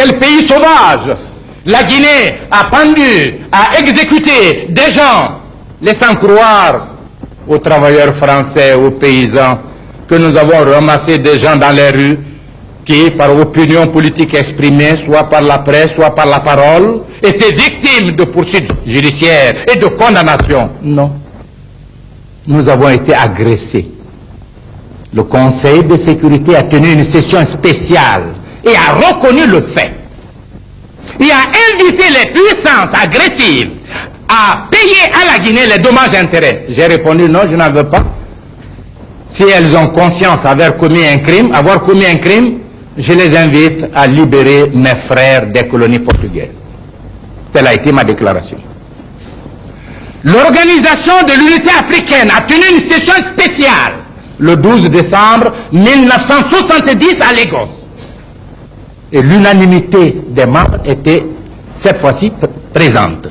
quel pays sauvage. La Guinée a pendu, a exécuté des gens, laissant croire aux travailleurs français, aux paysans, que nous avons ramassé des gens dans les rues qui, par opinion politique exprimée, soit par la presse, soit par la parole, étaient victimes de poursuites judiciaires et de condamnations. Non. Nous avons été agressés. Le Conseil de sécurité a tenu une session spéciale et a reconnu le fait. Il a invité les puissances agressives à payer à la Guinée les dommages-intérêts. J'ai répondu non, je n'en veux pas. Si elles ont conscience d'avoir commis un crime, je les invite à libérer mes frères des colonies portugaises. Telle a été ma déclaration. L'Organisation de l'Unité africaine a tenu une session spéciale le 12 décembre 1970 à Lagos. Et l'unanimité des membres était cette fois-ci présente.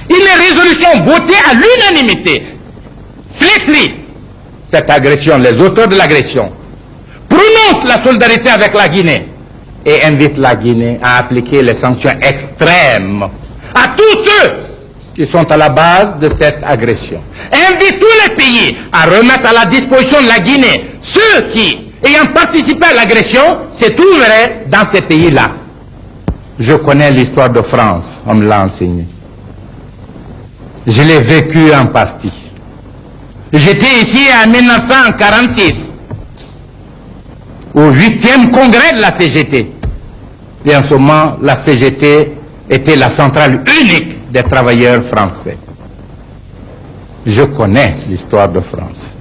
Une résolution votée à l'unanimité flétrit cette agression, les auteurs de l'agression, prononce la solidarité avec la Guinée et invite la Guinée à appliquer les sanctions extrêmes à tous ceux qui sont à la base de cette agression. Invite tous les pays à remettre à la disposition de la Guinée ceux qui, ayant participé à l'agression, se trouveraient dans ces pays-là. Je connais l'histoire de France, on me l'a enseigné. Je l'ai vécu en partie. J'étais ici en 1946, au 8e congrès de la CGT. Et en ce moment, la CGT était la centrale unique des travailleurs français. Je connais l'histoire de France.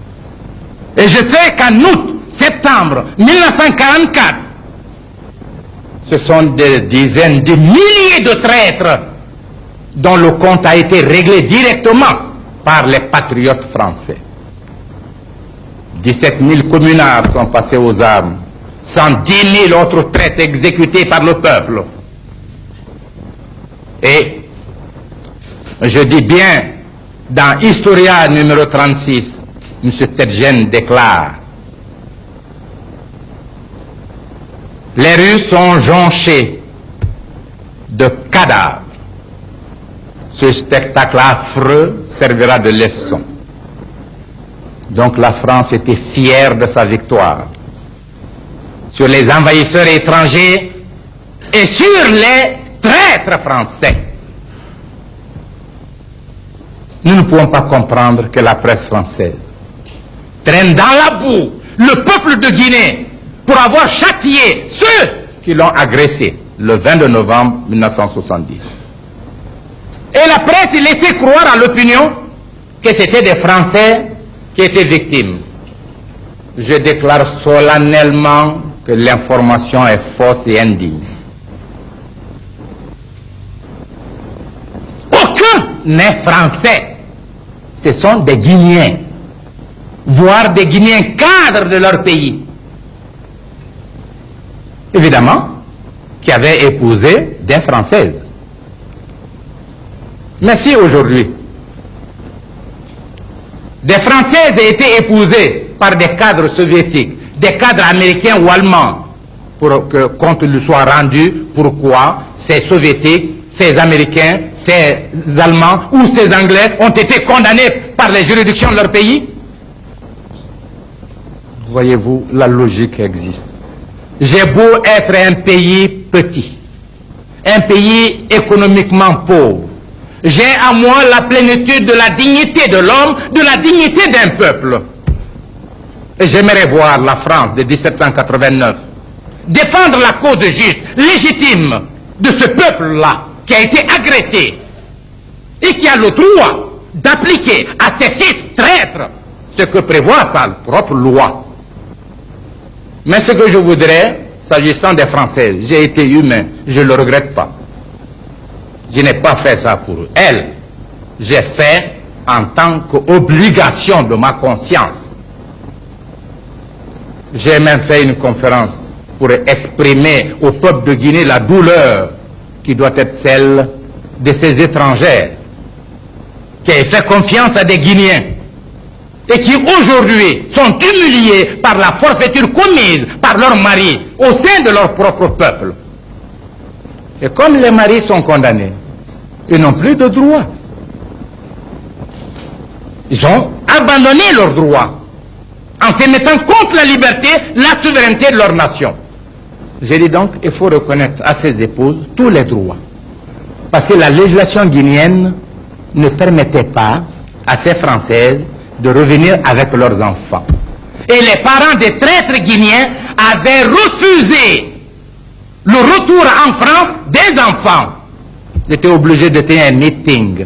Et je sais qu'en août, septembre 1944, ce sont des dizaines de milliers de traîtres dont le compte a été réglé directement par les patriotes français. 17 000 communards sont passés aux armes, 110 000 autres traîtres exécutés par le peuple. Et je dis bien, dans Historia numéro 36, M. Tedjen déclare: les rues sont jonchées de cadavres. Ce spectacle affreux servira de leçon. Donc la France était fière de sa victoire sur les envahisseurs étrangers et sur les traîtres français. Nous ne pouvons pas comprendre que la presse française traîne dans la boue le peuple de Guinée pour avoir châtié ceux qui l'ont agressé le 22 novembre 1970. Et la presse laissait croire à l'opinion que c'était des Français qui étaient victimes. Je déclare solennellement que l'information est fausse et indigne. Aucun n'est français. Ce sont des Guinéens, voire des Guinéens cadres de leur pays. Évidemment, qui avaient épousé des Françaises. Mais si aujourd'hui, des Françaises aient été épousées par des cadres soviétiques, des cadres américains ou allemands, pour que compte lui soit rendu, pourquoi ces soviétiques, ces américains, ces allemands ou ces anglais ont été condamnés par les juridictions de leur pays? Voyez-vous, la logique existe. J'ai beau être un pays petit, un pays économiquement pauvre, j'ai à moi la plénitude de la dignité de l'homme, de la dignité d'un peuple. Et j'aimerais voir la France de 1789 défendre la cause juste, légitime de ce peuple-là qui a été agressé et qui a le droit d'appliquer à ses fils traîtres ce que prévoit sa propre loi. Mais ce que je voudrais, s'agissant des Françaises, j'ai été humain, je ne le regrette pas. Je n'ai pas fait ça pour elles. J'ai fait en tant qu'obligation de ma conscience. J'ai même fait une conférence pour exprimer au peuple de Guinée la douleur qui doit être celle de ces étrangères qui ont fait confiance à des Guinéens et qui aujourd'hui sont humiliés par la forfaiture commise par leurs maris au sein de leur propre peuple. Et comme les maris sont condamnés, ils n'ont plus de droits. Ils ont abandonné leurs droits en se mettant contre la liberté, la souveraineté de leur nation. J'ai dit donc, il faut reconnaître à ces épouses tous les droits. Parce que la législation guinéenne ne permettait pas à ces Françaises de revenir avec leurs enfants. Et les parents des traîtres guinéens avaient refusé le retour en France des enfants. Ils étaient obligés de tenir un meeting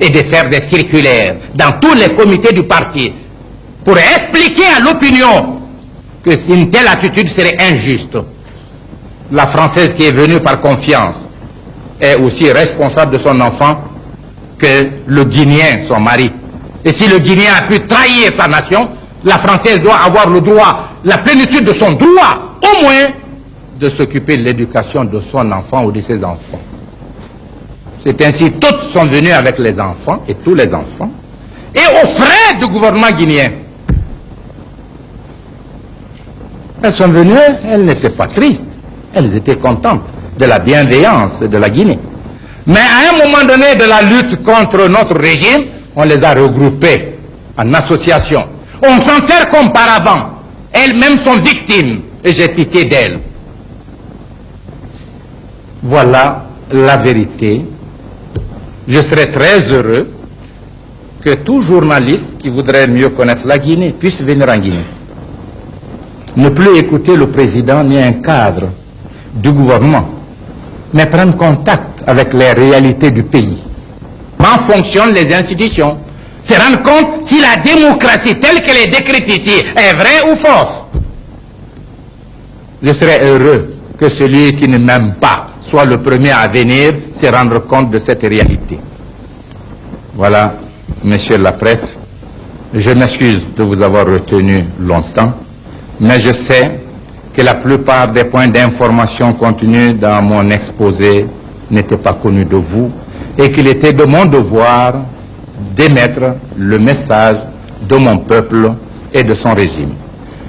et de faire des circulaires dans tous les comités du parti pour expliquer à l'opinion que une telle attitude serait injuste. La Française qui est venue par confiance est aussi responsable de son enfant que le Guinéen, son mari. Et si le Guinéen a pu trahir sa nation, la Française doit avoir le droit, la plénitude de son droit, au moins, de s'occuper de l'éducation de son enfant ou de ses enfants. C'est ainsi, toutes sont venues avec les enfants, et tous les enfants, et aux frais du gouvernement guinéen. Elles sont venues, elles n'étaient pas tristes, elles étaient contentes de la bienveillance de la Guinée. Mais à un moment donné de la lutte contre notre régime, on les a regroupées en association. On s'en sert comme paravent. Elles-mêmes sont victimes et j'ai pitié d'elles. Voilà la vérité. Je serais très heureux que tout journaliste qui voudrait mieux connaître la Guinée puisse venir en Guinée. Ne plus écouter le président ni un cadre du gouvernement, mais prendre contact avec les réalités du pays. Comment fonctionnent les institutions? Se rendre compte si la démocratie telle qu'elle est décrite ici est vraie ou fausse. Je serais heureux que celui qui ne m'aime pas soit le premier à venir se rendre compte de cette réalité. Voilà, messieurs la presse, je m'excuse de vous avoir retenu longtemps, mais je sais que la plupart des points d'information contenus dans mon exposé n'étaient pas connus de vous et qu'il était de mon devoir d'émettre le message de mon peuple et de son régime.